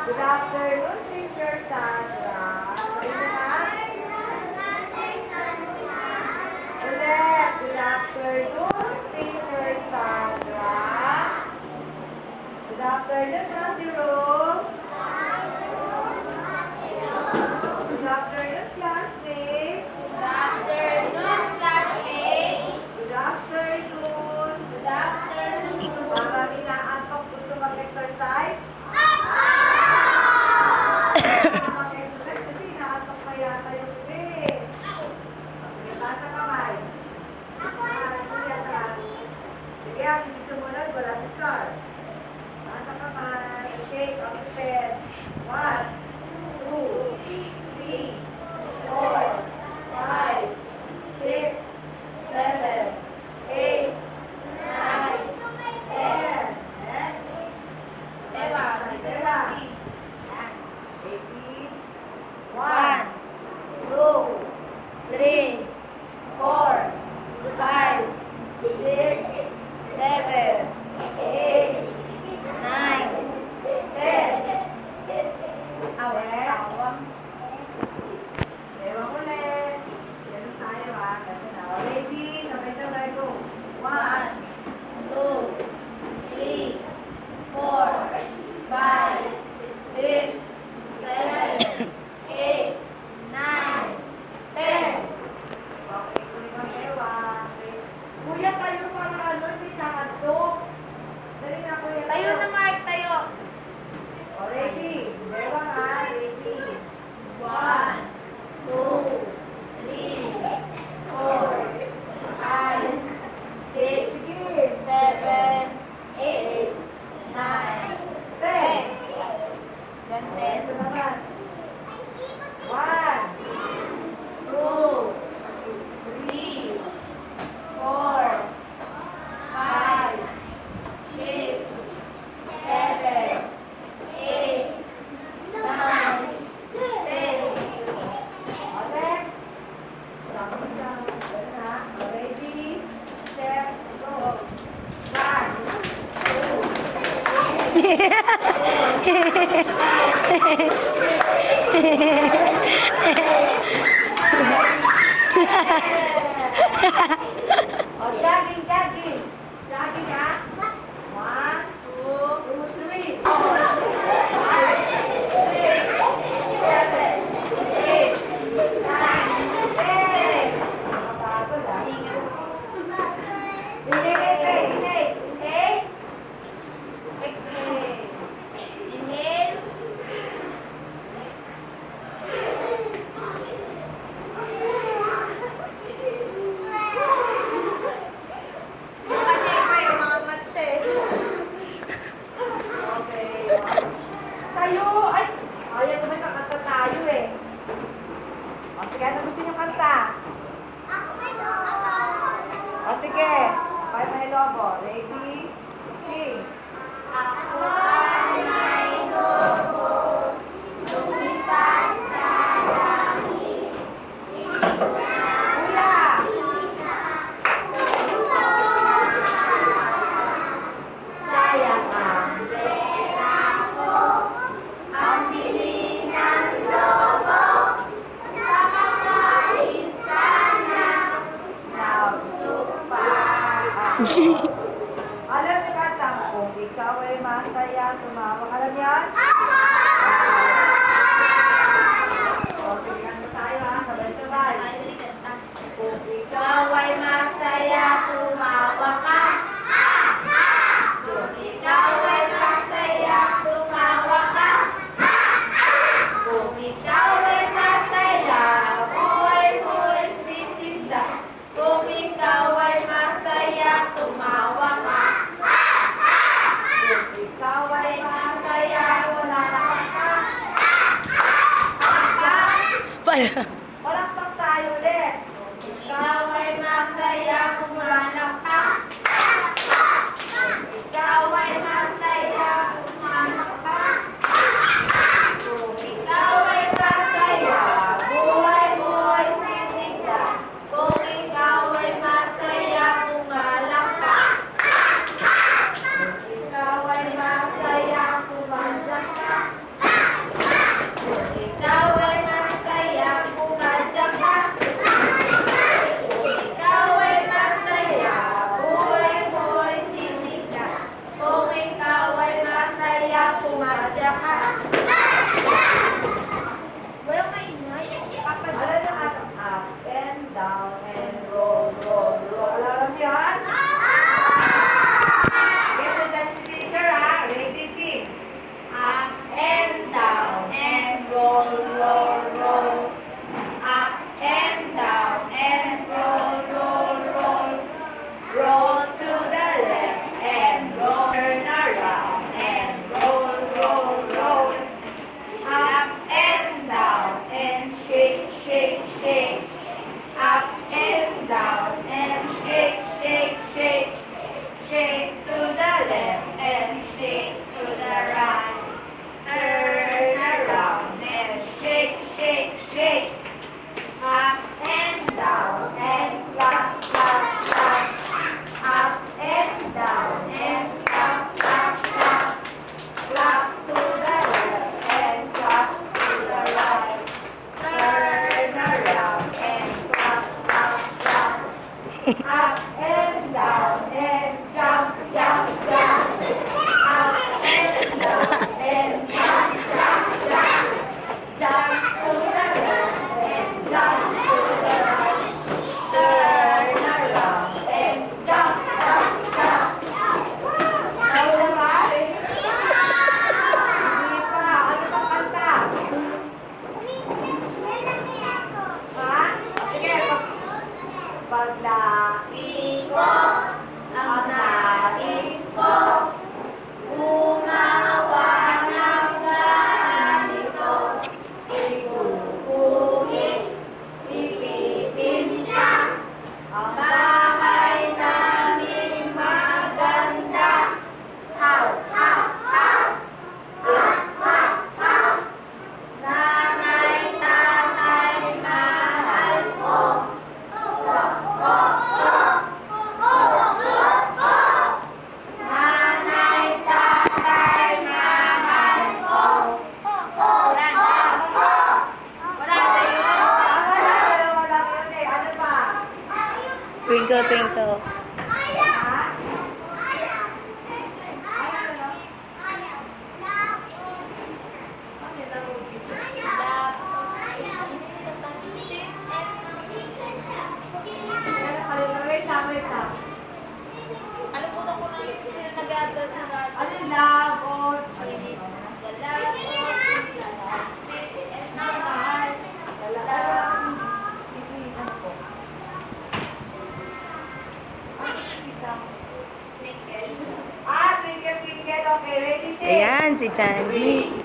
Good afternoon, Teacher Sandra. Ulit. Good afternoon, Teacher Sandra. Good afternoon, Nancy Rose. Good afternoon, classmates. Good afternoon, classmates. Good afternoon. Good afternoon. Parang inaantok, gusto mag-exercise? Mag-exercise kasi inaantok pa yata yung iba. Sige, basa kamay. Sige, ang hindi sumunod, wala si Scar. Basa kamay. Okay, on the pen. 1, 2, 3, 4, 5, 6, 7, 8, 9, 10. Dewa. Dewa. 1, 2, 3, 4, 5, 6, 7, 8, 9, 10. Awang. Ewan ulit. Ganun tayo ha. Ganun na. Ready? Sabay-sabay go. 1, 2, 3, 4, 5, 6, 7, 8, 9, 10. Okay, kunin ang ewa. Okay. Kuya, tayo para ano, hindi nakadok. Dali na, kuya. Tayo na, Mark, tayo. O, ready? Ewa ha, ready. 1, 2, 3, 4, 5, 6, Sige. 7, 8, 9, 10. Yan, Ito 10. naman. 1, 2, 3, 4, 5, 6, 7, 8, 9, 10. O, next. Sabi ka. Ganun ha. O, ready? Step, go. 1, 2, O, jogging, jogging. Jogging ha. 1, 2, 3. Tayo! Ay! Ayaw naman nakanta tayo eh. O, sige, ano gusto niyo kanta? O, sige. Kaya may lobo. Ready? Sing. Kuya! Sayang ang pera ko, ang bili ng lobo, sa makain sana, nausok pa ako. Alam niyo kanta, kung ikaw ay masaya, tumawa. Alam yan? O, sige, kanta tayo ha, sabay-sabay. Kung ikaw ay masaya, tumawa ka. Kung ikaw ay masaya, tumawa ka. Kung ikaw ay masaya, buhay mo'y sisinda. Kung ikaw ay masaya, tumawa ka. Kung Ikaw ay masaya, wala ka. Palakpak tayo ulit. Ikaw ay masaya kung manap ka. Ikaw ay masaya kung manap ka. Ikaw ay masaya, buhay mo ay sisigla. Kung ikaw ay masaya kung manap ka. Ikaw ay masaya kung manap ka. Ikaw ay masaya kung manap ka. Ikaw ay masaya, buhay mo ay sisigla. Kung ikaw ay masaya, pumadya ka. Walang maingay. Ano yung up and down and roll, roll, roll. Alam mo yan? Get the dance teacher, ha? Ready, sing. Up and down and roll, roll, roll. Up and down and roll, roll, roll. Roll to the left and roll. Turn around and roll, roll, roll. Up and down and shake, shake, shake. Up and down and shake, shake, shake. Shake to the left and shake to the right. Turn around and shake, shake, shake. Up and down and clap, clap, clap. Up and down and clap, clap, clap. Clap to the left and clap to the right. Turn around and clap, clap, clap. Up and down and jump, jump, jump. Up and down and jump, jump, jump. Jump to the left and jump to the right. Turn around and jump, jump, jump. Ano ba? Hindi pa. Ano bang kanta? Ha? Sige, paglaki Ko, ang nais ko, gumawa ng ganito. Iguguhit, ipipinta, ang bahay namin maganda. Haw, haw, haw, haw, haw, haw. Nanay, tatay, mahal ko. Nanay, tatay, mahal ko. Wala na yun. Wala lang yun eh. Ano pa? Twinkle, twinkle. Ha? Wait lang. Alimutan ko na yung sila nag-advert na radyo. Ano yung love or The love of Jesus, sweet and mahal. Twinkle. Twinkle, twinkle. Okay, ready, set. Ayan, si Chandy.